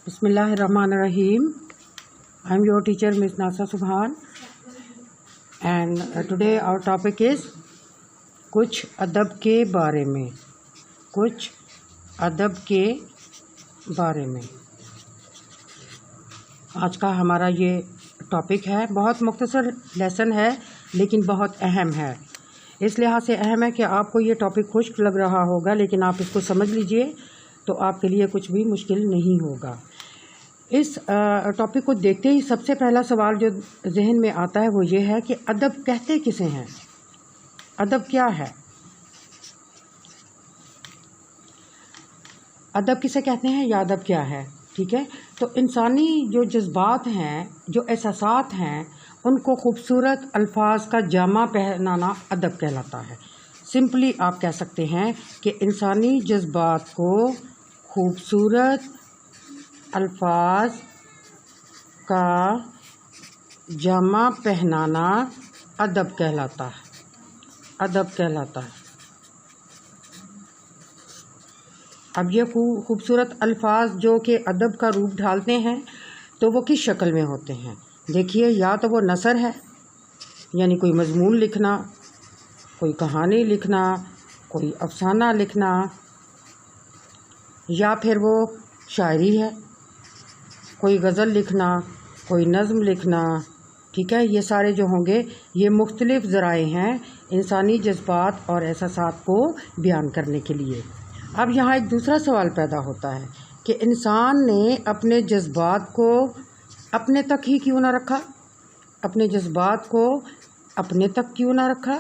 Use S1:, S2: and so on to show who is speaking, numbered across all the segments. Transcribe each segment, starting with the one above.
S1: Bismillahirrahmanirrahim. I am your teacher Ms. Nasa Subhan, and today our topic is कुछ अदब के बारे में। कुछ अदब के बारे में आज का हमारा ये टॉपिक है। बहुत मुख्तसर लेसन है लेकिन बहुत अहम है। इस लिहाज से अहम है कि आपको ये टॉपिक खुश्क लग रहा होगा, लेकिन आप इसको समझ लीजिए तो आपके लिए कुछ भी मुश्किल नहीं होगा। इस टॉपिक को देखते ही सबसे पहला सवाल जो जहन में आता है वो ये है कि अदब कहते किसे हैं? अदब क्या है? अदब किसे कहते हैं या अदब क्या है? ठीक है, तो इंसानी जो जज्बात हैं, जो एहसासात हैं, उनको खूबसूरत अल्फाज का जामा पहनाना अदब कहलाता है। सिंपली आप कह सकते हैं कि इंसानी जज्बात को खूबसूरत अल्फाज का जामा पहनाना अदब कहलाता है। अदब कहलाता है। अब ये खूबसूरत अल्फाज जो कि अदब का रूप ढालते हैं तो वो किस शक्ल में होते हैं? देखिए, या तो वो नसर है, यानी कोई मजमून लिखना, कोई कहानी लिखना, कोई अफसाना लिखना, या फिर वो शायरी है, कोई गज़ल लिखना, कोई नज़्म लिखना। ठीक है, ये सारे जो होंगे ये मुख्तलिफ ज़राए हैं इंसानी जज्बात और एहसासात को बयान करने के लिए। अब यहाँ एक दूसरा सवाल पैदा होता है कि इंसान ने अपने जज्बात को अपने तक ही क्यों ना रखा? अपने जज्बात को अपने तक क्यों ना रखा?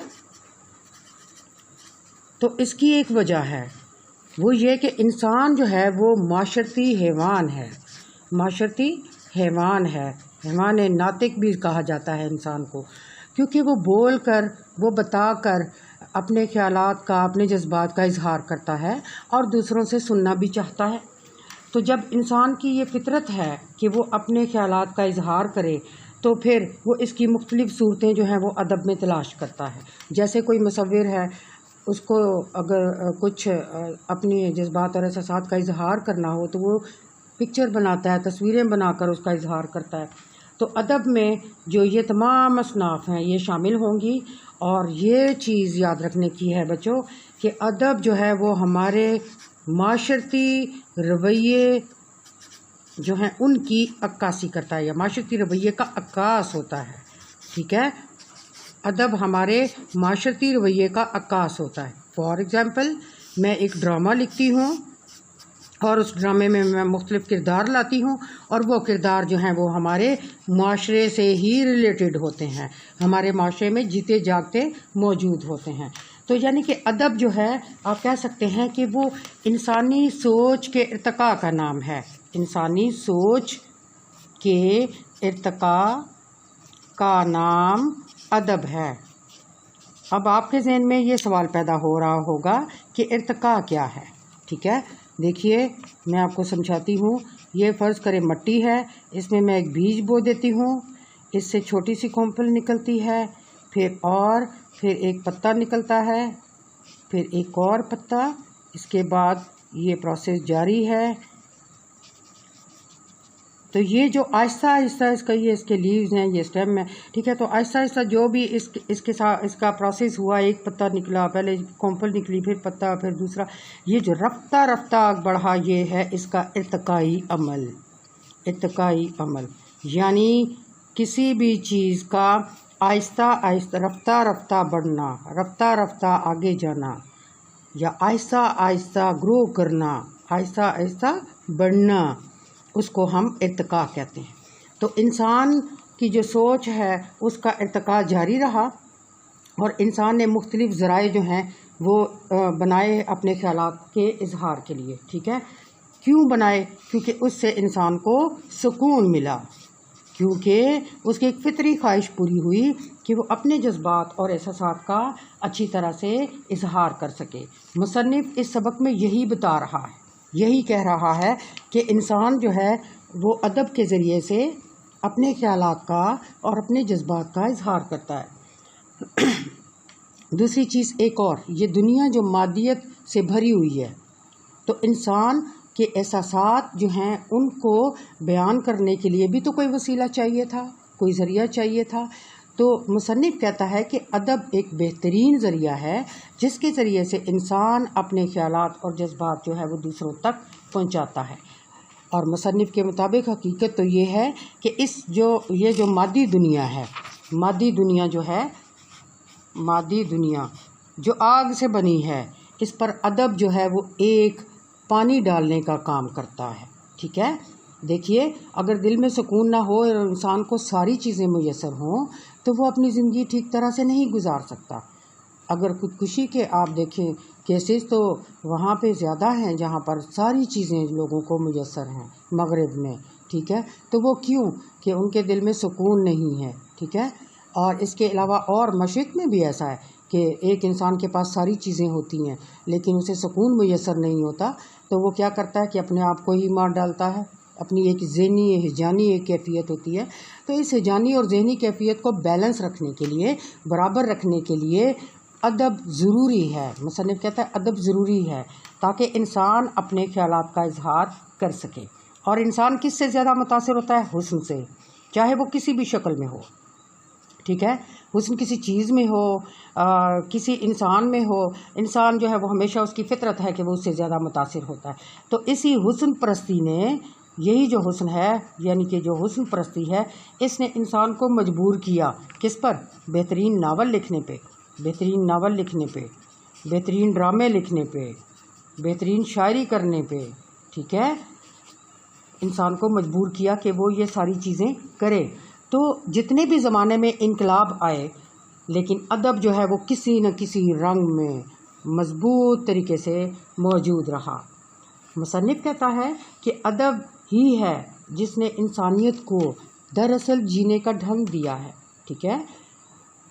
S1: तो इसकी एक वजह है, वो ये कि इंसान जो है वो माशरती हैवान है। माशरती हैवान है, हैवान नातिक भी कहा जाता है इंसान को, क्योंकि वो बोल कर, वो बता कर अपने ख्यालात का, अपने जज्बात का इजहार करता है और दूसरों से सुनना भी चाहता है। तो जब इंसान की ये फितरत है कि वो अपने ख्यालात का इजहार करे, तो फिर वो इसकी मुख्तलिफ सूरतें जो हैं वो अदब में तलाश करता है। जैसे कोई मुसव्विर है, उसको अगर कुछ अपने जज्बात और एहसासात का इजहार करना हो तो वो पिक्चर बनाता है, तस्वीरें बनाकर उसका इजहार करता है। तो अदब में जो ये तमाम असनाफ हैं ये शामिल होंगी, और ये चीज़ याद रखने की है बच्चों कि अदब जो है वो हमारे माशरती रवैये जो हैं उनकी अक्कासी करता है, या माशरती रवैये का अक्कास होता है। ठीक है, अदब हमारे माशरती रवैये का अक्कास होता है। फॉर एग्ज़ाम्पल, मैं एक ड्रामा लिखती हूँ और उस ड्रामे में मैं मुख्तलिफ किरदार लाती हूँ, और वो किरदार जो हैं वो हमारे माशरे से ही रिलेटेड होते हैं, हमारे माशरे में जीते जागते मौजूद होते हैं। तो यानी कि अदब जो है आप कह सकते हैं कि वो इंसानी सोच के इर्तिका का नाम है। इंसानी सोच के इर्तिका का नाम अदब है। अब आपके ज़हन में ये सवाल पैदा हो रहा होगा कि इर्तिका क्या है? ठीक है, देखिए मैं आपको समझाती हूँ। ये फ़र्ज़ करें मट्टी है, इसमें मैं एक बीज बो देती हूँ, इससे छोटी सी कोंपल निकलती है, फिर एक पत्ता निकलता है, फिर एक और पत्ता, इसके बाद ये प्रोसेस जारी है। तो ये जो आहिस्ता आहिस्ता इसके लीव्स हैं, ये स्टेम है। ठीक है, तो आहिस्ता आहिस्ता जो भी इसके साथ इसका प्रोसेस हुआ, एक पत्ता निकला, पहले कोंपल निकली, फिर पत्ता, फिर दूसरा, ये जो रफ्ता रफ्ता बढ़ा, ये है इसका इर्तिकाई अमल। इर्तिकाई अमल यानी किसी भी चीज़ का आहिस्ता आहिस्ता, रफ्ता रफ्ता बढ़ना, रफ्ता रफ्ता आगे जाना, या आहिस्ता आहिस्ता ग्रो करना, आहिस्ता आहिस्ता बढ़ना, उसको हम इर्तिका कहते हैं। तो इंसान की जो सोच है उसका इर्तिका जारी रहा, और इंसान ने मुख्तलिफ ज़राए जो हैं वो बनाए अपने ख्यालात के इजहार के लिए। ठीक है, क्यों बनाए? क्योंकि उससे इंसान को सुकून मिला, क्योंकि उसकी एक फितरी ख्वाहिश पूरी हुई कि वो अपने जज्बात और एहसासात का अच्छी तरह से इजहार कर सके। मुसन्निफ इस सबक में यही बता रहा है, यही कह रहा है कि इंसान जो है वो अदब के ज़रिए से अपने ख्यालात का और अपने जज्बात का इजहार करता है। दूसरी चीज़ एक और, ये दुनिया जो मादियत से भरी हुई है, तो इंसान کہ احساسات جو ہیں ان کو بیان کرنے کے لیے بھی تو کوئی وسیلہ چاہیے تھا، کوئی ذریعہ چاہیے تھا۔ تو مصنف کہتا ہے کہ ادب ایک بہترین ذریعہ ہے جس کے ذریعے سے انسان اپنے خیالات اور جذبات جو ہے وہ دوسروں تک پہنچاتا ہے۔ اور مصنف کے مطابق حقیقت تو یہ ہے کہ یہ جو مادی دنیا ہے، مادی دنیا جو ہے، مادی دنیا جو آگ سے بنی ہے، اس پر ادب جو ہے وہ ایک پانی ڈالنے کا کام کرتا ہے، ٹھیک ہے۔ دیکھیے، اگر دل میں سکون نہ ہو اور انسان کو ساری چیزیں میسر ہوں تو وہ اپنی زندگی ٹھیک طرح سے نہیں گزار سکتا۔ اگر خودکشی کے آپ دیکھیں کیسز تو وہاں پہ زیادہ ہیں جہاں پر ساری چیزیں لوگوں کو میسر ہیں مغرب میں، ٹھیک ہے۔ تو وہ کیوں؟ کہ ان کے دل میں سکون نہیں ہے، ٹھیک ہے۔ اور اس کے علاوہ اور مشرق میں بھی ایسا ہے کہ ایک انسان کے پاس ساری چیزیں ہوتی ہیں لیکن اسے سکون میسر نہیں ہوتا، تو وہ کیا کرتا ہے کہ اپنے آپ کو ہی مار ڈالتا ہے۔ اپنی ایک ذہنی ہجانی ایک کیفیت ہوتی ہے، تو اس ہجانی اور ذہنی کیفیت کو بیلنس رکھنے کے لیے، برابر رکھنے کے لیے ادب ضروری ہے۔ مصنف کہتا ہے ادب ضروری ہے تاکہ انسان اپنے خیالات کا اظہار کر سکے۔ اور انسان کس سے زیادہ متاثر ہوتا ہے؟ حسن سے، چاہے وہ کسی بھی شکل میں ہو، ٹھیک ہے۔ حسن کسی چیز میں ہو، کسی انسان میں ہو، انسان جو ہے وہ ہمیشہ اس کی فطرت ہے کہ وہ اس سے زیادہ متاثر ہوتا ہے۔ تو اسی حسن پرستی نے، یہی جو حسن ہے، یعنی کہ جو حسن پرستی ہے، اس نے انسان کو مجبور کیا کس پر؟ بہترین ناول لکھنے پہ، بہترین ناول لکھنے پہ، بہترین ڈرامے لکھنے پہ، بہترین شاعری کرنے پہ، ٹھیک ہے۔ انسان کو مجبور کیا کہ وہ یہ ساری چیزیں کرے۔ تو جتنے بھی زمانے میں انقلاب آئے لیکن ادب جو ہے وہ کسی نہ کسی رنگ میں مضبوط طریقے سے موجود رہا۔ مصنف کہتا ہے کہ ادب ہی ہے جس نے انسانیت کو دراصل جینے کا ڈھنگ دیا ہے، ٹھیک ہے۔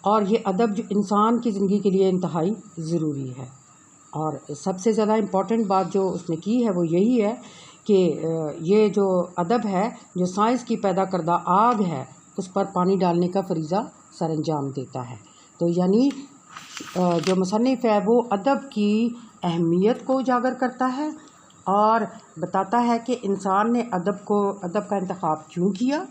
S1: اور یہ ادب جو انسان کی زندگی کے لیے انتہائی ضروری ہے۔ اور سب سے زیادہ امپورٹنٹ بات جو اس نے کی ہے وہ یہی ہے کہ یہ جو ادب ہے، جو سائنس کی پیدا کردہ آگ ہے، اس پر پانی ڈالنے کا فریضہ سر انجام دیتا ہے۔ تو یعنی جو مصنف ہے وہ ادب کی اہمیت کو اجاگر کرتا ہے اور بتاتا ہے کہ انسان نے ادب کا انتخاب کیوں کیا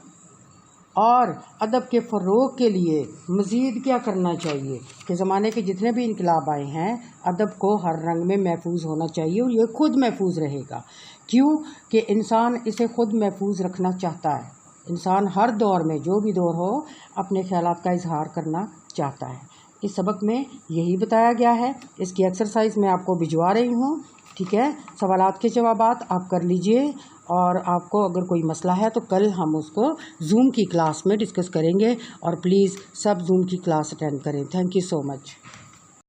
S1: اور ادب کے فروغ کے لیے مزید کیا کرنا چاہیے۔ کہ زمانے کے جتنے بھی انقلاب آئے ہیں، ادب کو ہر رنگ میں محفوظ ہونا چاہیے اور یہ خود محفوظ رہے گا۔ کیوں؟ کہ انسان اسے خود محفوظ رکھنا چاہتا ہے۔ انسان ہر دور میں، جو بھی دور ہو، اپنے خیالات کا اظہار کرنا چاہتا ہے۔ اس سبق میں یہی بتایا گیا ہے۔ اس کی ایکسرسائز میں آپ کو بھجوا رہی ہوں، ٹھیک ہے۔ سوالات کے جوابات آپ کر لیجئے، اور آپ کو اگر کوئی مسئلہ ہے تو کل ہم اس کو زوم کی کلاس میں ڈسکس کریں گے، اور پلیز سب زوم کی کلاس اٹینڈ کریں۔ Thank you so much.